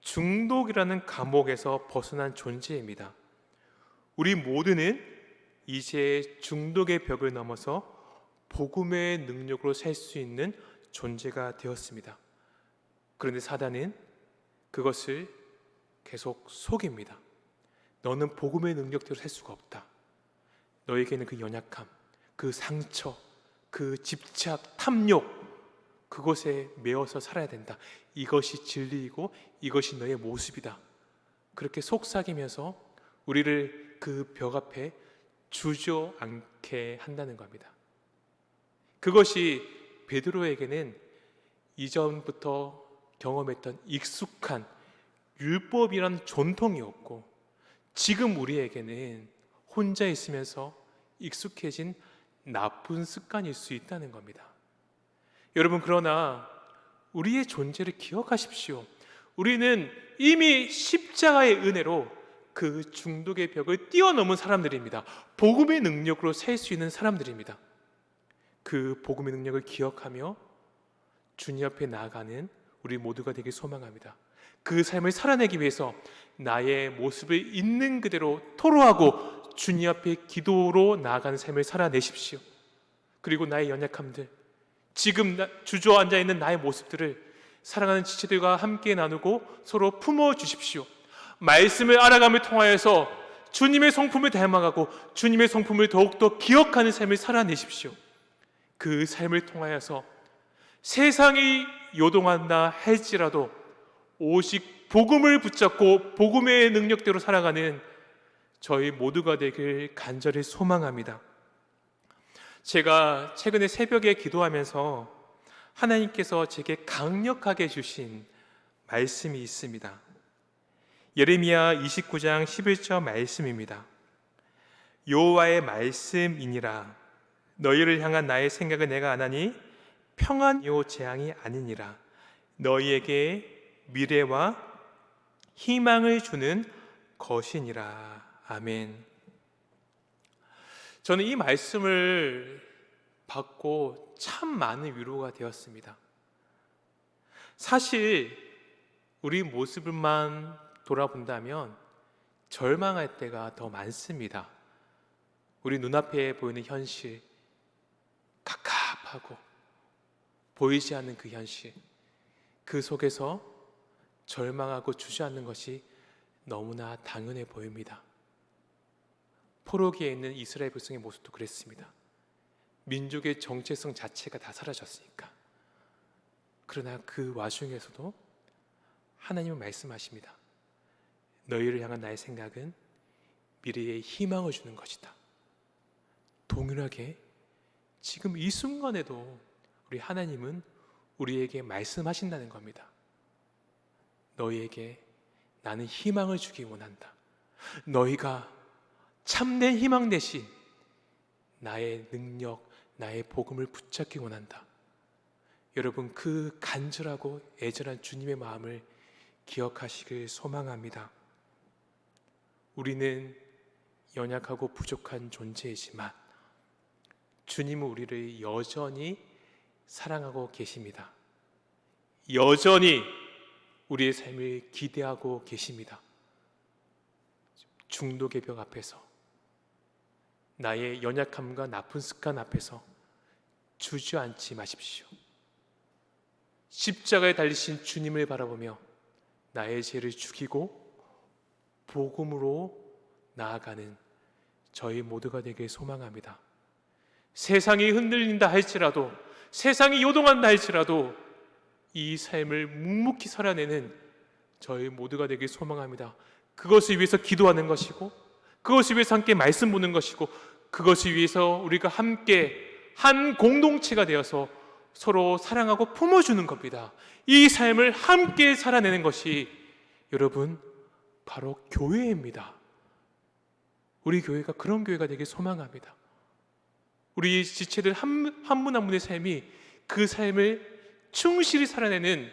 중독이라는 감옥에서 벗어난 존재입니다. 우리 모두는 이제 중독의 벽을 넘어서 복음의 능력으로 살 수 있는 존재가 되었습니다. 그런데 사단은 그것을 계속 속입니다. 너는 복음의 능력대로 살 수가 없다. 너에게는 그 연약함, 그 상처, 그 집착, 탐욕, 그것에 매어서 살아야 된다. 이것이 진리이고 이것이 너의 모습이다. 그렇게 속삭이면서 우리를 그 벽 앞에 주저앉게 한다는 겁니다. 그것이 베드로에게는 이전부터 경험했던 익숙한 율법이란 전통이었고, 지금 우리에게는 혼자 있으면서 익숙해진 나쁜 습관일 수 있다는 겁니다. 여러분, 그러나 우리의 존재를 기억하십시오. 우리는 이미 십자가의 은혜로 그 중독의 벽을 뛰어넘은 사람들입니다. 복음의 능력으로 살 수 있는 사람들입니다. 그 복음의 능력을 기억하며 주님 앞에 나아가는 우리 모두가 되길 소망합니다. 그 삶을 살아내기 위해서 나의 모습을 있는 그대로 토로하고 주님 앞에 기도로 나아가는 삶을 살아내십시오. 그리고 나의 연약함들, 지금 주저앉아 있는 나의 모습들을 사랑하는 지체들과 함께 나누고 서로 품어주십시오. 말씀을 알아감을 통하여서 주님의 성품을 닮아가고 주님의 성품을 더욱더 기억하는 삶을 살아내십시오. 그 삶을 통하여서 세상이 요동한다 할지라도 오직 복음을 붙잡고 복음의 능력대로 살아가는 저희 모두가 되길 간절히 소망합니다. 제가 최근에 새벽에 기도하면서 하나님께서 제게 강력하게 주신 말씀이 있습니다. 예레미야 29장 11절 말씀입니다. 여호와의 말씀이니라. 너희를 향한 나의 생각은 내가 아나니 평안요 재앙이 아니니라. 너희에게 미래와 희망을 주는 것이니라. 아멘. 저는 이 말씀을 받고 참 많은 위로가 되었습니다. 사실 우리 모습만 돌아본다면 절망할 때가 더 많습니다. 우리 눈앞에 보이는 현실, 갑갑하고 보이지 않는 그 현실, 그 속에서 절망하고 주저앉는 것이 너무나 당연해 보입니다. 포로기에 있는 이스라엘 백성의 모습도 그랬습니다. 민족의 정체성 자체가 다 사라졌으니까. 그러나 그 와중에서도 하나님은 말씀하십니다. 너희를 향한 나의 생각은 미래에 희망을 주는 것이다. 동일하게 지금 이 순간에도 우리 하나님은 우리에게 말씀하신다는 겁니다. 너희에게 나는 희망을 주기 원한다. 너희가 참된 희망 대신 나의 능력, 나의 복음을 붙잡기 원한다. 여러분, 그 간절하고 애절한 주님의 마음을 기억하시길 소망합니다. 우리는 연약하고 부족한 존재이지만 주님은 우리를 여전히 사랑하고 계십니다. 여전히 우리의 삶을 기대하고 계십니다. 중독의 벽 앞에서, 나의 연약함과 나쁜 습관 앞에서 주저앉지 마십시오. 십자가에 달리신 주님을 바라보며 나의 죄를 죽이고 복음으로 나아가는 저희 모두가 되길 소망합니다. 세상이 흔들린다 할지라도, 세상이 요동한다 할지라도 이 삶을 묵묵히 살아내는 저희 모두가 되길 소망합니다. 그것을 위해서 기도하는 것이고, 그것을 위해서 함께 말씀 보는 것이고, 그것을 위해서 우리가 함께 한 공동체가 되어서 서로 사랑하고 품어주는 겁니다. 이 삶을 함께 살아내는 것이 여러분 바로 교회입니다. 우리 교회가 그런 교회가 되길 소망합니다. 우리 지체들 한 분 한 분의 삶이 그 삶을 충실히 살아내는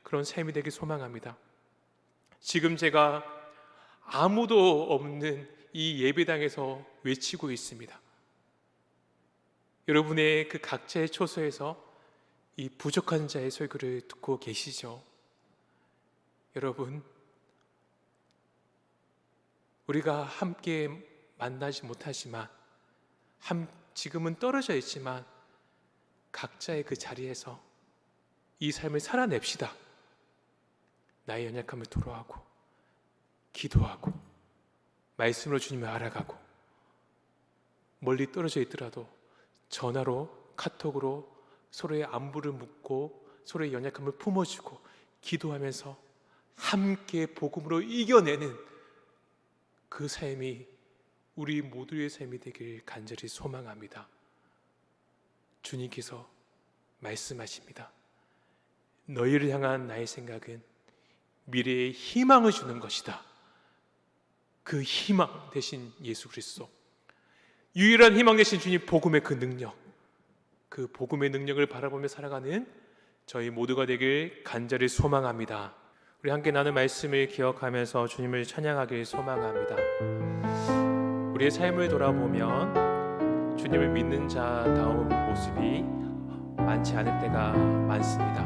그런 삶이 되길 소망합니다. 지금 제가 아무도 없는 이 예배당에서 외치고 있습니다. 여러분의 그 각자의 처소에서 이 부족한 자의 설교를 듣고 계시죠? 여러분, 우리가 함께 만나지 못하지만, 지금은 떨어져 있지만 각자의 그 자리에서 이 삶을 살아냅시다. 나의 연약함을 토로하고, 기도하고, 말씀으로 주님을 알아가고, 멀리 떨어져 있더라도 전화로, 카톡으로 서로의 안부를 묻고 서로의 연약함을 품어주고 기도하면서 함께 복음으로 이겨내는 그 삶이 우리 모두의 삶이 되길 간절히 소망합니다. 주님께서 말씀하십니다. 너희를 향한 나의 생각은 미래의 희망을 주는 것이다. 그 희망 대신 예수 그리스도, 유일한 희망 대신 주님 복음의 그 능력, 그 복음의 능력을 바라보며 살아가는 저희 모두가 되길 간절히 소망합니다. 우리 함께 나눈 말씀을 기억하면서 주님을 찬양하길 소망합니다. 우리의 삶을 돌아보면 주님을 믿는 자다운 모습이 많지 않을 때가 많습니다.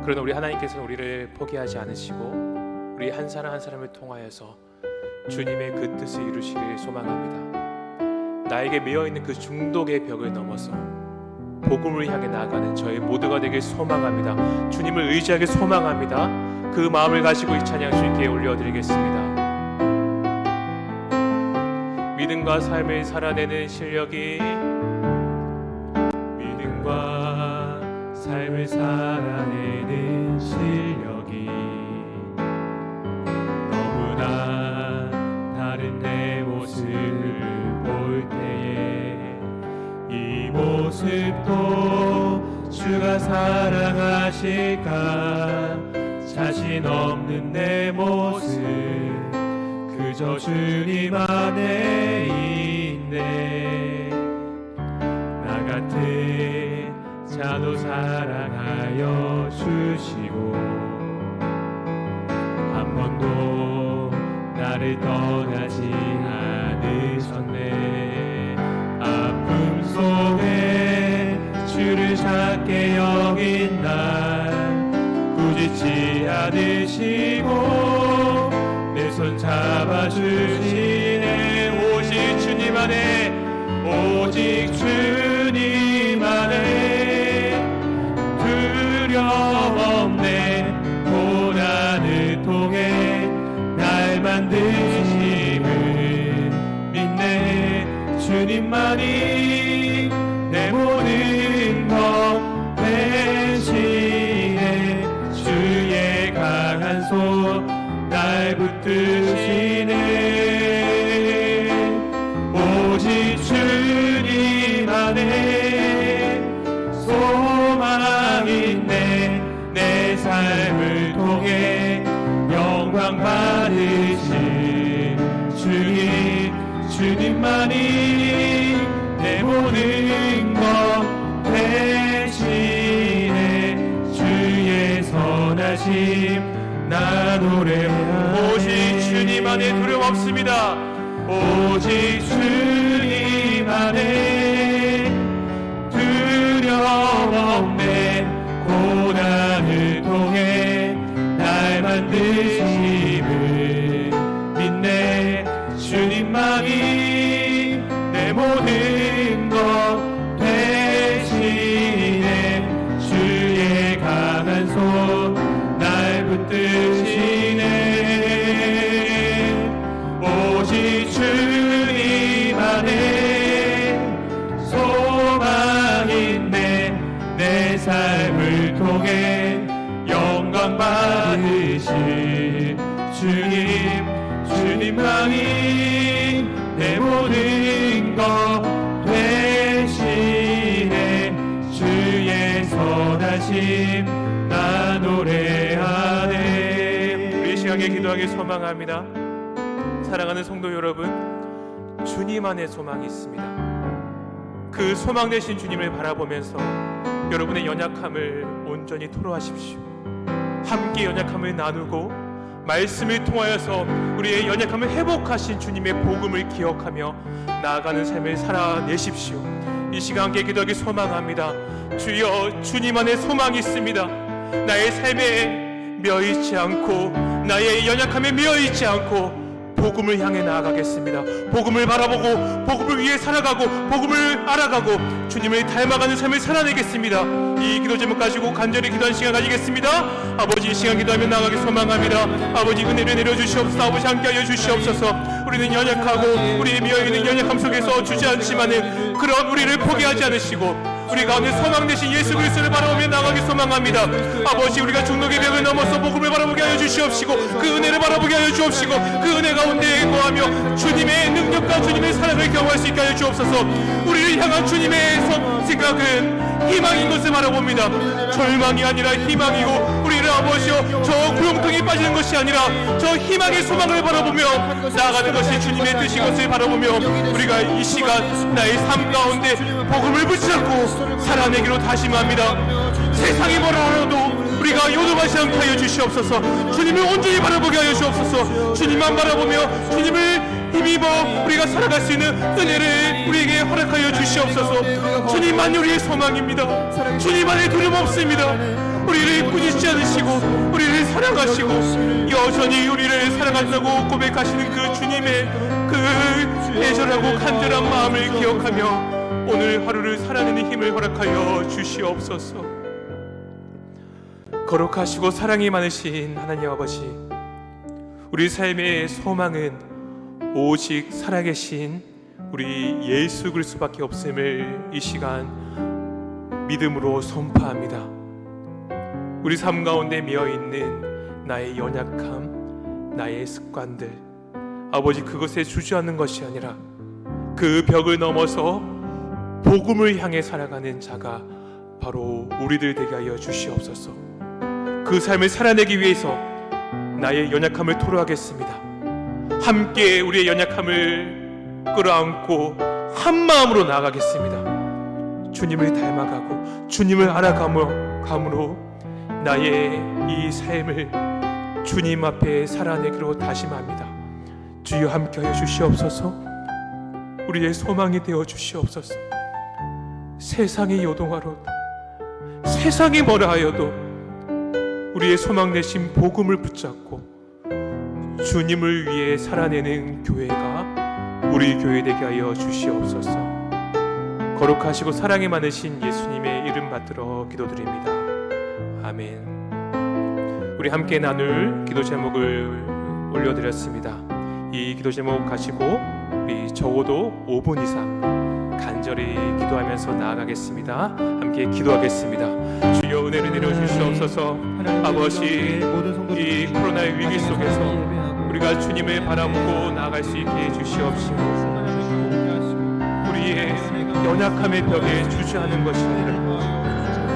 그러나 우리 하나님께서는 우리를 포기하지 않으시고 우리 한 사람 한 사람을 통하여서 주님의 그 뜻을 이루시길 소망합니다. 나에게 메어있는 그 중독의 벽을 넘어서 복음을 향해 나아가는 저희 모두가 되길 소망합니다. 주님을 의지하길 소망합니다. 그 마음을 가지고 이 찬양 주님께 올려드리겠습니다. 믿음과 삶을 살아내는 실력이, 믿음과 삶을 살아내는 실력이 너무나 다른 내 모습을 볼 때에 이 모습도 주가 사랑하실까? 자신 없는 내 모습 그저 주님 안에 있네. 나 같은 자도 사랑하여 주시고 한 번도 나를 떠나지 않으셨네. 아픔 속에 주를 찾게 여긴 날 꾸짖지 않으시고 내 손 잡아주시네. 오직 주님 안에, 오직 주님 안에 두려움 없네. 고난을 통해 날 만드심을 믿네. 주님만이 내 모든 것 대신해 주의 강한 손 날 붙드시네. 오직 주님 안에 소망 있네. 내 삶을 통해 영광 받으신 주님만이 내 모든 것 대신해 주의 선하심 날 안에 두려움 없습니다. 오직 주님 안에 두려움 없네. 고난을 통해 날 만드심을 믿네. 주님만이 내 모든 것 대신에 주의 강한 손 날 붙드시네. 오직 주님 안에 소망인데 내 삶을 통해 영광 받으실 주님만이 내 모든 것 대신에 주의 선하심 나 노래하네. 우리 시간에 기도하기 소망합니다. 사랑하는 성도 여러분, 주님 안에 소망이 있습니다. 그 소망 되신 주님을 바라보면서 여러분의 연약함을 온전히 토로하십시오. 함께 연약함을 나누고 말씀을 통하여서 우리의 연약함을 회복하신 주님의 복음을 기억하며 나아가는 삶을 살아내십시오. 이 시간 함께 기도하기 소망합니다. 주여, 주님 안에 소망이 있습니다. 나의 삶에 매여있지 않고 나의 연약함에 매여있지 않고 복음을 향해 나아가겠습니다. 복음을 바라보고 복음을 위해 살아가고 복음을 알아가고 주님을 닮아가는 삶을 살아내겠습니다. 이 기도 제목 가지고 간절히 기도하는 시간 가지겠습니다. 아버지, 이 시간 기도하며 나아가기 소망합니다. 아버지, 은혜를 내려주시옵소서. 아버지, 함께하여 주시옵소서. 우리는 연약하고 우리의 미어있는 연약함 속에서 주저앉지만은 그런 우리를 포기하지 않으시고 우리 가운데 소망 되신 예수 그리스도를 바라보며 나아가기 소망합니다. 아버지, 우리가 중독의 벽을 넘어서 복음을 바라보게 하여 주시옵시고 그 은혜를 바라보게 하여 주옵시고 그 은혜 가운데 거하며 주님의 능력과 주님의 사랑을 경험할 수 있게 하여 주옵소서. 우리를 향한 주님의 생각은 희망인 것을 바라봅니다. 절망이 아니라 희망이고 우리를 아버지여 저 구렁텅이 빠지는 것이 아니라 저 희망의 소망을 바라보며 나아가는 것이 주님의 뜻인 것을 바라보며 우리가 이 시간 나의 삶 가운데 복음을 붙잡고 살아내기로 다짐합니다. 세상이 뭐라 하여도 우리가 요동하지 않게 하여 주시옵소서. 주님을 온전히 바라보게 하여 주옵소서. 주님만 바라보며 주님을 힘입어 우리가 살아갈 수 있는 은혜를 우리에게 허락하여 주시옵소서. 주님만 우리의 소망입니다. 주님 안에 두려움 없습니다. 우리를 꾸짖지 않으시고 우리를 사랑하시고 여전히 우리를 사랑한다고 고백하시는 그 주님의 그 애절하고 간절한 마음을 기억하며 오늘 하루를 살아내는 힘을 허락하여 주시옵소서. 거룩하시고 사랑이 많으신 하나님 아버지, 우리 삶의 소망은 오직 살아계신 우리 예수 그리스도밖에 없음을 이 시간 믿음으로 선포합니다. 우리 삶 가운데 미어있는 나의 연약함, 나의 습관들, 아버지, 그것에 주저하는 것이 아니라 그 벽을 넘어서 복음을 향해 살아가는 자가 바로 우리들 되게 하여 주시옵소서. 그 삶을 살아내기 위해서 나의 연약함을 토로하겠습니다. 함께 우리의 연약함을 끌어안고 한 마음으로 나아가겠습니다. 주님을 닮아가고 주님을 알아감으로 나의 이 삶을 주님 앞에 살아내기로 다짐합니다. 주여, 함께하여 주시옵소서. 우리의 소망이 되어 주시옵소서. 세상이 요동하로도 세상이 뭐라 하여도 우리의 소망 되신 복음을 붙잡고 주님을 위해 살아내는 교회가 우리 교회 되게 하여 주시옵소서. 거룩하시고 사랑이 많으신 예수님의 이름 받들어 기도드립니다. 아멘. 우리 함께 나눌 기도 제목을 올려드렸습니다. 이 기도 제목 가지고 우리 적어도 5분 이상 간절히 기도하면서 나아가겠습니다. 함께 기도하겠습니다. 주여, 은혜를 내려주시옵소서. 아버지, 이 코로나의 위기 속에서 우리가 주님을 바라보고 나아갈 수 있게 해주시옵시고 우리의 연약함의 벽에 주저하는 것이 아니라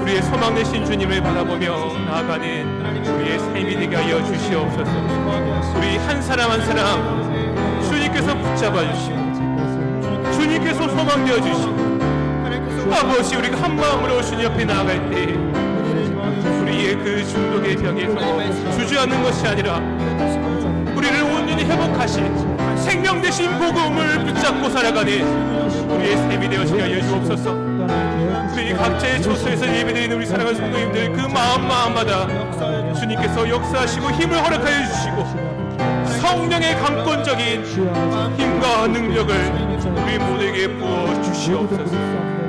우리의 소망 되신 주님을 바라보며 나아가는 우리의 삶이 되게 하여 주시옵소서. 우리 한 사람 한 사람 주님께서 붙잡아 주시고 주님께서 소망 되어 주시고 아버지, 우리가 한 마음으로 주님 앞에 나아갈 때 우리의 그 중독의 벽에서 주저하는 것이 아니라 우리를 온전히 완전히 회복하신 생명 되신 복음을 붙잡고 살아가는 우리의 삶이 되어지게 하여 주옵소서. 우리 각자의 초소에서 예배드리는 우리 사랑하는 성도님들 그 마음마다 주님께서 역사하시고 힘을 허락하여 주시고 성령의 강권적인 힘과 능력을 우리 모두에게 부어 주시옵소서.